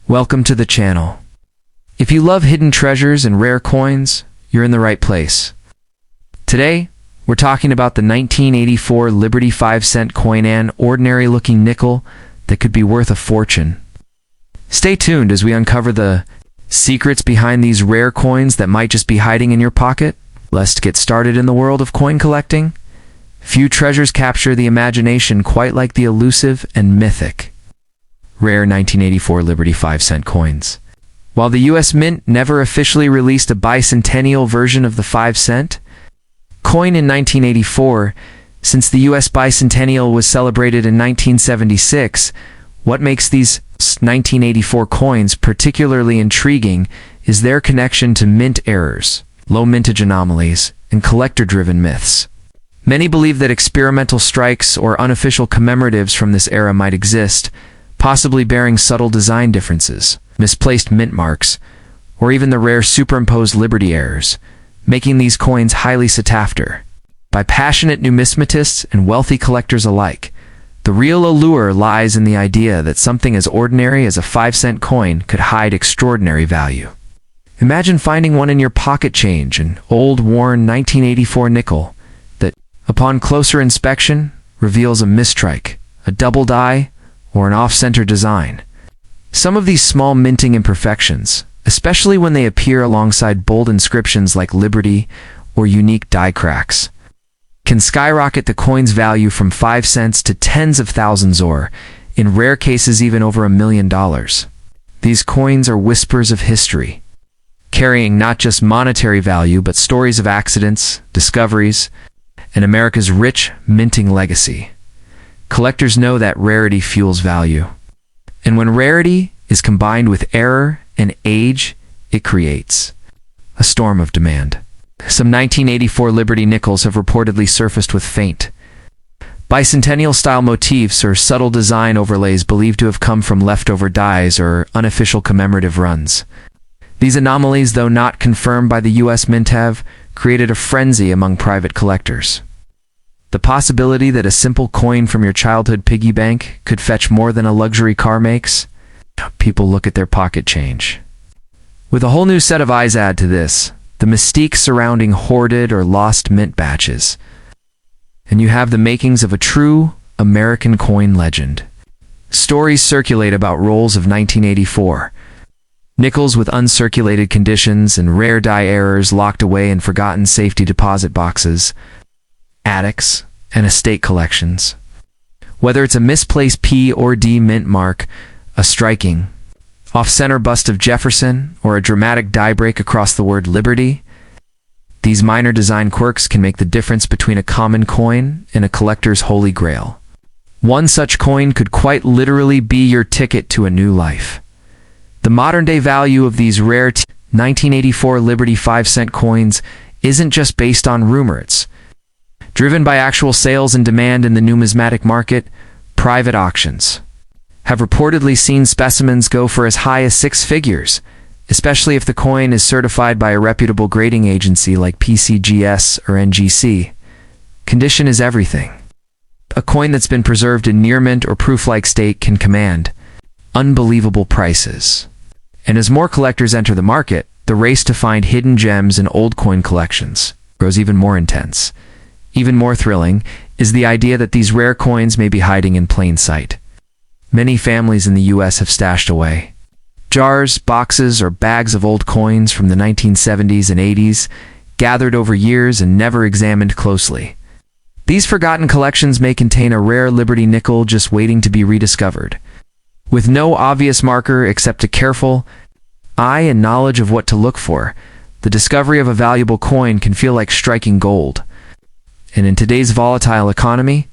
Welcome to the channel. If you love hidden treasures and rare coins, you're in the right place. Today, we're talking about the 1984 Liberty 5-cent coin, an ordinary-looking nickel that could be worth a fortune. Stay tuned as we uncover the secrets behind these rare coins that might just be hiding in your pocket. Let's get started in the world of coin collecting. Few treasures capture the imagination quite like the elusive and mythic rare 1984 Liberty 5-cent coins. While the U.S. Mint never officially released a bicentennial version of the 5-cent coin in 1984, since the U.S. bicentennial was celebrated in 1976, what makes these 1984 coins particularly intriguing is their connection to mint errors, low mintage anomalies, and collector-driven myths. Many believe that experimental strikes or unofficial commemoratives from this era might exist, possibly bearing subtle design differences, misplaced mint marks, or even the rare superimposed Liberty errors, making these coins highly sought after by passionate numismatists and wealthy collectors alike. The real allure lies in the idea that something as ordinary as a 5-cent coin could hide extraordinary value. Imagine finding one in your pocket change, an old, worn 1984 nickel that, upon closer inspection, reveals a mistrike, a double die, or an off-center design. Some of these small minting imperfections, especially when they appear alongside bold inscriptions like Liberty or unique die cracks, can skyrocket the coin's value from 5 cents to tens of thousands or, in rare cases, even over $1 million. These coins are whispers of history, carrying not just monetary value but stories of accidents, discoveries, and America's rich minting legacy. Collectors know that rarity fuels value. And when rarity is combined with error and age, it creates a storm of demand. Some 1984 Liberty nickels have reportedly surfaced with faint bicentennial-style motifs or subtle design overlays believed to have come from leftover dies or unofficial commemorative runs. These anomalies, though not confirmed by the U.S. Mint, have created a frenzy among private collectors. The possibility that a simple coin from your childhood piggy bank could fetch more than a luxury car makes people look at their pocket change with a whole new set of eyes. Add to this the mystique surrounding hoarded or lost mint batches, and you have the makings of a true American coin legend. Stories circulate about rolls of 1984 nickels with uncirculated conditions and rare die errors locked away in forgotten safety deposit boxes, attics, and estate collections. Whether it's a misplaced P or D mint mark, a striking off-center bust of Jefferson, or a dramatic die break across the word Liberty, these minor design quirks can make the difference between a common coin and a collector's holy grail. One such coin could quite literally be your ticket to a new life. The modern-day value of these rare 1984 Liberty 5-cent coins isn't just based on rumor. It's driven by actual sales and demand in the numismatic market. Private auctions have reportedly seen specimens go for as high as 6 figures, especially if the coin is certified by a reputable grading agency like PCGS or NGC. Condition is everything. A coin that's been preserved in near mint or proof-like state can command unbelievable prices. And as more collectors enter the market, the race to find hidden gems in old coin collections grows even more intense. Even more thrilling is the idea that these rare coins may be hiding in plain sight. Many families in the U.S. have stashed away jars, boxes, or bags of old coins from the 1970s and 80s, gathered over years and never examined closely. These forgotten collections may contain a rare Liberty nickel just waiting to be rediscovered. With no obvious marker except a careful eye and knowledge of what to look for, the discovery of a valuable coin can feel like striking gold. And in today's volatile economy,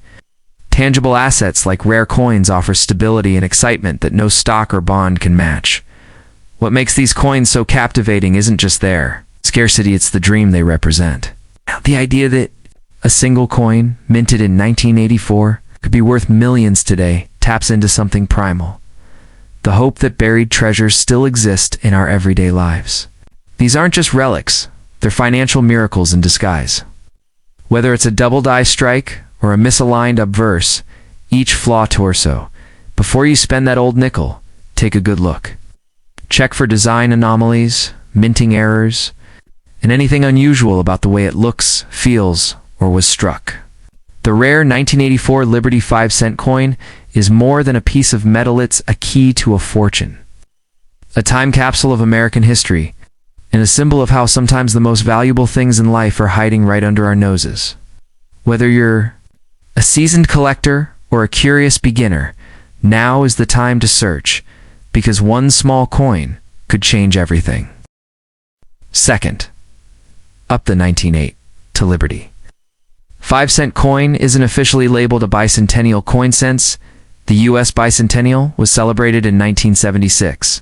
tangible assets like rare coins offer stability and excitement that no stock or bond can match. What makes these coins so captivating isn't just their scarcity, it's the dream they represent. The idea that a single coin, minted in 1984, could be worth millions today taps into something primal. The hope that buried treasures still exist in our everyday lives. These aren't just relics, they're financial miracles in disguise. Whether it's a double die strike or a misaligned obverse, each flaw torso, before you spend that old nickel, take a good look. Check for design anomalies, minting errors, and anything unusual about the way it looks, feels, or was struck. The rare 1984 Liberty 5-cent coin is more than a piece of metal, it's a key to a fortune. A time capsule of American history, and a symbol of how sometimes the most valuable things in life are hiding right under our noses. Whether you're a seasoned collector or a curious beginner, now is the time to search, because one small coin could change everything. Second, up the 1908 to Liberty. 5-cent coin isn't officially labeled a bicentennial coin since the U.S. bicentennial was celebrated in 1976.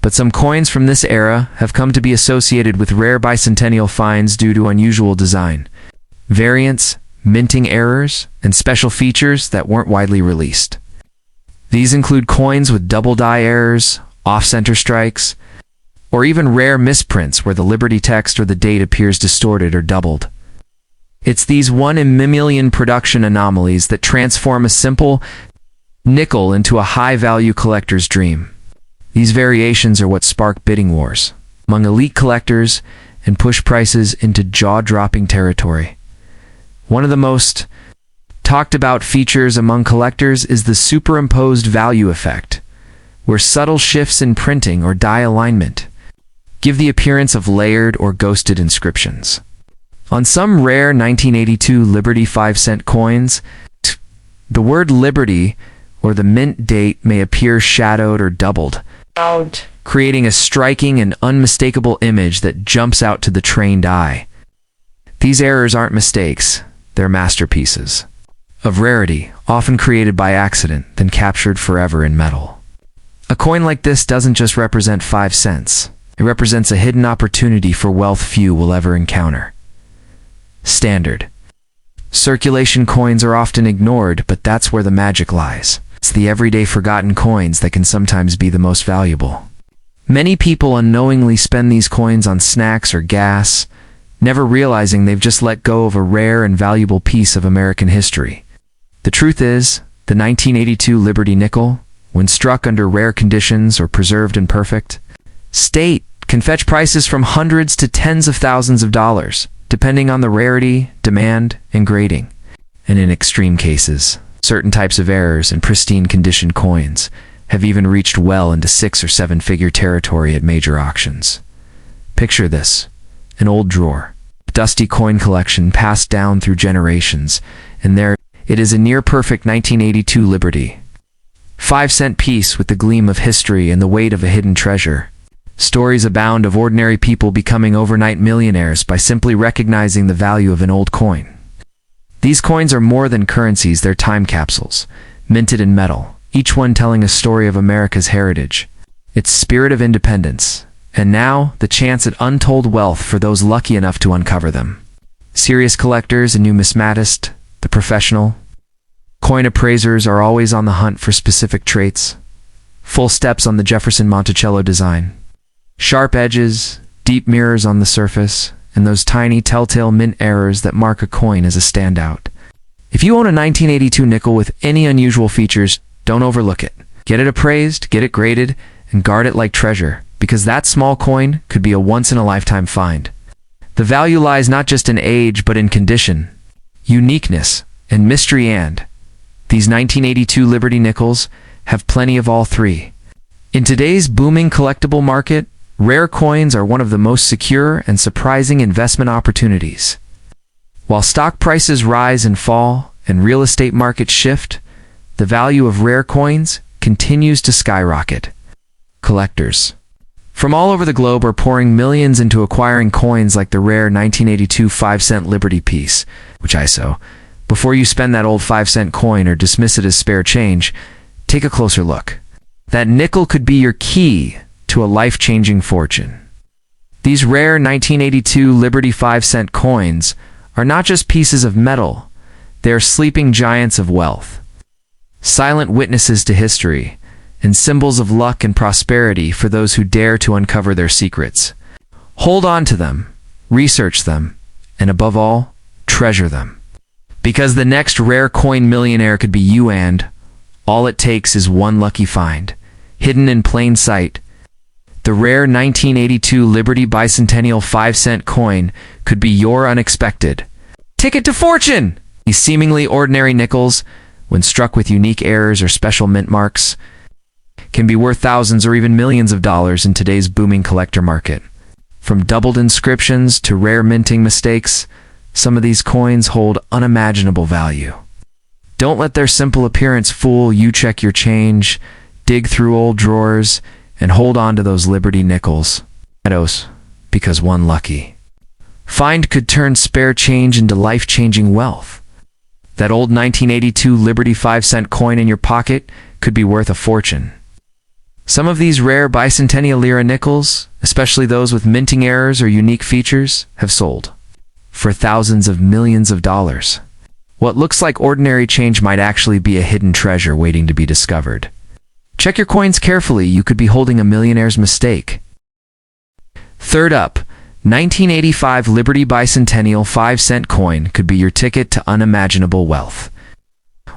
But some coins from this era have come to be associated with rare bicentennial finds due to unusual design, variants, minting errors, and special features that weren't widely released. These include coins with double die errors, off-center strikes, or even rare misprints where the Liberty text or the date appears distorted or doubled. It's these one-in-a-million production anomalies that transform a simple nickel into a high-value collector's dream. These variations are what spark bidding wars among elite collectors and push prices into jaw-dropping territory. One of the most talked about features among collectors is the superimposed value effect, where subtle shifts in printing or die alignment give the appearance of layered or ghosted inscriptions. On some rare 1982 Liberty 5-cent coins, the word Liberty or the mint date may appear shadowed or doubled, creating a striking and unmistakable image that jumps out to the trained eye. These errors aren't mistakes, they're masterpieces of rarity, often created by accident, then captured forever in metal. A coin like this doesn't just represent 5 cents. It represents a hidden opportunity for wealth few will ever encounter. Standard. Circulation coins are often ignored, but that's where the magic lies. It's the everyday forgotten coins that can sometimes be the most valuable. Many people unknowingly spend these coins on snacks or gas, never realizing they've just let go of a rare and valuable piece of American history. The truth is, the 1982 Liberty Nickel, when struck under rare conditions or preserved in perfect state, can fetch prices from hundreds to tens of thousands of dollars, depending on the rarity, demand, and grading. And in extreme cases, certain types of errors and pristine condition coins have even reached well into 6- or 7-figure territory at major auctions. Picture this: an old drawer, dusty coin collection passed down through generations, and there it is, a near-perfect 1982 Liberty 5-cent piece with the gleam of history and the weight of a hidden treasure. Stories abound of ordinary people becoming overnight millionaires by simply recognizing the value of an old coin. These coins are more than currencies, they're time capsules, minted in metal, each one telling a story of America's heritage, its spirit of independence, and now the chance at untold wealth for those lucky enough to uncover them. Serious collectors and numismatists, the professional coin appraisers, are always on the hunt for specific traits. Full steps on the Jefferson Monticello design, sharp edges, deep mirrors on the surface, and those tiny telltale mint errors that mark a coin as a standout. If you own a 1982 nickel with any unusual features, don't overlook it. Get it appraised, get it graded, and guard it like treasure, because that small coin could be a once-in-a-lifetime find. The value lies not just in age, but in condition, uniqueness, and mystery, and these 1982 Liberty Nickels have plenty of all three. In today's booming collectible market, rare coins are one of the most secure and surprising investment opportunities. While stock prices rise and fall and real estate markets shift, the value of rare coins continues to skyrocket. Collectors from all over the globe are pouring millions into acquiring coins like the rare 1982 5-cent Liberty piece, which I saw. Before you spend that old 5-cent coin or dismiss it as spare change, take a closer look. That nickel could be your key to a life-changing fortune. These rare 1982 Liberty 5-cent coins are not just pieces of metal, they are sleeping giants of wealth, silent witnesses to history, and symbols of luck and prosperity for those who dare to uncover their secrets. Hold on to them, research them, and above all, treasure them. Because the next rare coin millionaire could be you, and all it takes is one lucky find, hidden in plain sight, The rare 1982 Liberty Bicentennial 5-cent coin could be your unexpected ticket to fortune. These seemingly ordinary nickels, when struck with unique errors or special mint marks, can be worth thousands or even millions of dollars in today's booming collector market. From doubled inscriptions to rare minting mistakes, some of these coins hold unimaginable value. Don't let their simple appearance fool you. Check your change, dig through old drawers, and hold on to those Liberty nickels, because one lucky find could turn spare change into life-changing wealth. That old 1982 Liberty 5-cent coin in your pocket could be worth a fortune. Some of these rare bicentennial lira nickels, especially those with minting errors or unique features, have sold for thousands of millions of dollars. What looks like ordinary change might actually be a hidden treasure waiting to be discovered. Check your coins carefully. You could be holding a millionaire's mistake. Third up, 1985 Liberty Bicentennial 5-cent coin could be your ticket to unimaginable wealth.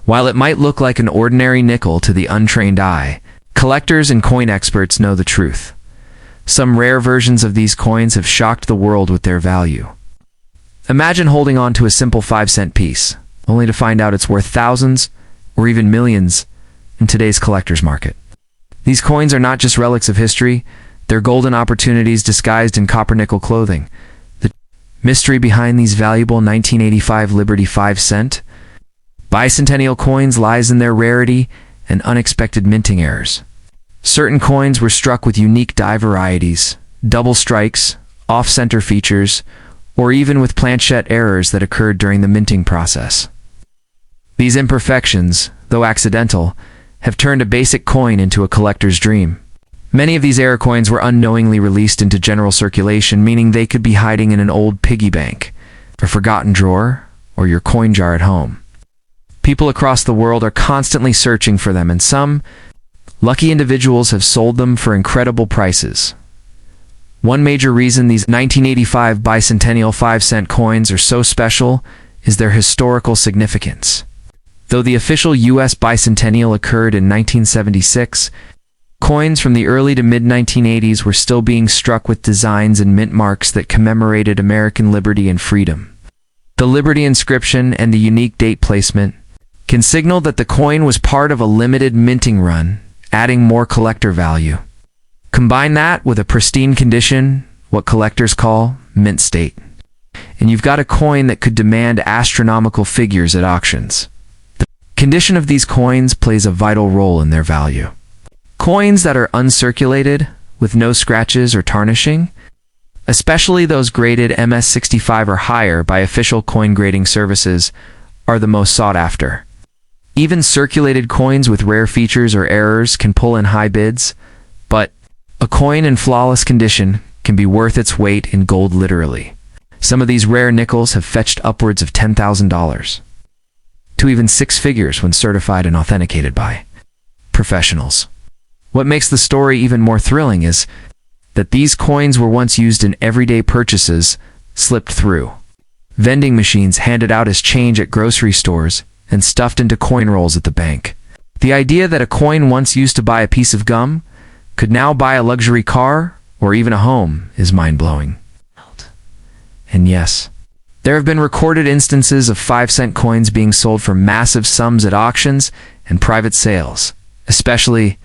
While it might look like an ordinary nickel to the untrained eye, collectors and coin experts know the truth. Some rare versions of these coins have shocked the world with their value. Imagine holding on to a simple 5-cent piece, only to find out it's worth thousands or even millions in today's collector's market. These coins are not just relics of history, they're golden opportunities disguised in copper-nickel clothing. The mystery behind these valuable 1985 Liberty 5-cent bicentennial coins lies in their rarity and unexpected minting errors. Certain coins were struck with unique die varieties, double strikes, off-center features, or even with planchette errors that occurred during the minting process. These imperfections, though accidental, have turned a basic coin into a collector's dream. Many of these error coins were unknowingly released into general circulation, meaning they could be hiding in an old piggy bank, a forgotten drawer, or your coin jar at home. People across the world are constantly searching for them, and some lucky individuals have sold them for incredible prices. One major reason these 1985 bicentennial 5-cent coins are so special is their historical significance. Though the official U.S. bicentennial occurred in 1976, coins from the early to mid-1980s were still being struck with designs and mint marks that commemorated American liberty and freedom. The Liberty inscription and the unique date placement can signal that the coin was part of a limited minting run, adding more collector value. Combine that with a pristine condition, what collectors call mint state, and you've got a coin that could demand astronomical figures at auctions. The condition of these coins plays a vital role in their value. Coins that are uncirculated, with no scratches or tarnishing, especially those graded MS65 or higher by official coin grading services, are the most sought after. Even circulated coins with rare features or errors can pull in high bids, but a coin in flawless condition can be worth its weight in gold literally. Some of these rare nickels have fetched upwards of $10,000 to even six figures when certified and authenticated by professionals. What makes the story even more thrilling is that these coins were once used in everyday purchases, slipped through vending machines, handed out as change at grocery stores, and stuffed into coin rolls at the bank. The idea that a coin once used to buy a piece of gum could now buy a luxury car or even a home is mind-blowing. And yes, there have been recorded instances of 5-cent coins being sold for massive sums at auctions and private sales, especially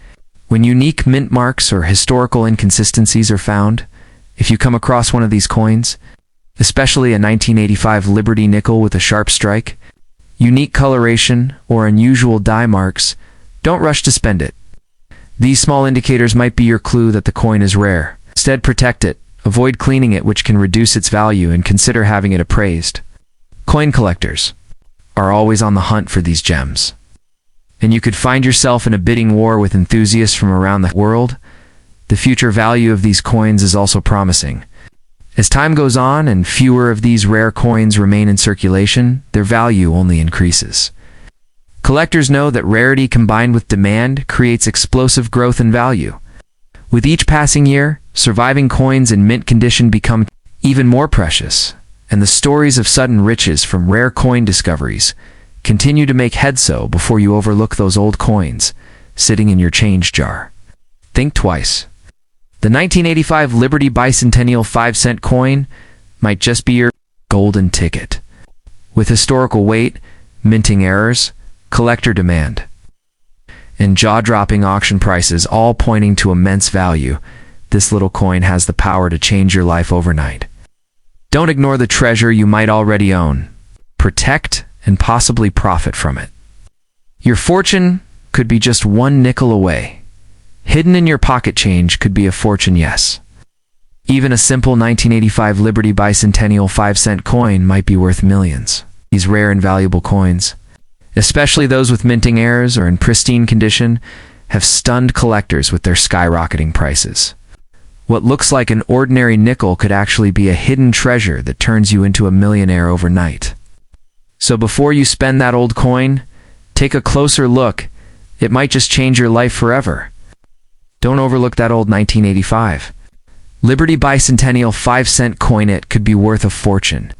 when unique mint marks or historical inconsistencies are found. If you come across one of these coins, especially a 1985 Liberty nickel with a sharp strike, unique coloration, or unusual die marks, don't rush to spend it. These small indicators might be your clue that the coin is rare. Instead, protect it, avoid cleaning it, which can reduce its value, and consider having it appraised. Coin collectors are always on the hunt for these gems, and you could find yourself in a bidding war with enthusiasts from around the world. The future value of these coins is also promising. As time goes on and fewer of these rare coins remain in circulation, their value only increases. Collectors know that rarity combined with demand creates explosive growth in value. With each passing year, surviving coins in mint condition become even more precious, and the stories of sudden riches from rare coin discoveries continue to make head. So before you overlook those old coins sitting in your change jar, think twice. The The 1985 Liberty Bicentennial 5-cent coin might just be your golden ticket. With historical weight, minting errors, collector demand, and jaw-dropping auction prices all pointing to immense value, this little coin has the power to change your life overnight. Don't ignore the treasure you might already own. Protect and possibly profit from it. Your fortune could be just one nickel away. Hidden in your pocket change could be a fortune, yes. Even a simple 1985 Liberty Bicentennial 5-cent coin might be worth millions. These rare and valuable coins, especially those with minting errors or in pristine condition, have stunned collectors with their skyrocketing prices. What looks like an ordinary nickel could actually be a hidden treasure that turns you into a millionaire overnight. So before you spend that old coin, take a closer look. It might just change your life forever. Don't overlook that old 1985 Liberty Bicentennial 5-cent coin. It could be worth a fortune.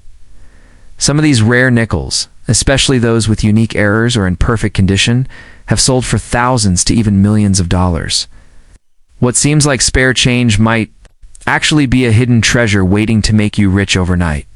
Some of these rare nickels, especially those with unique errors or in perfect condition, have sold for thousands to even millions of dollars. What seems like spare change might actually be a hidden treasure waiting to make you rich overnight.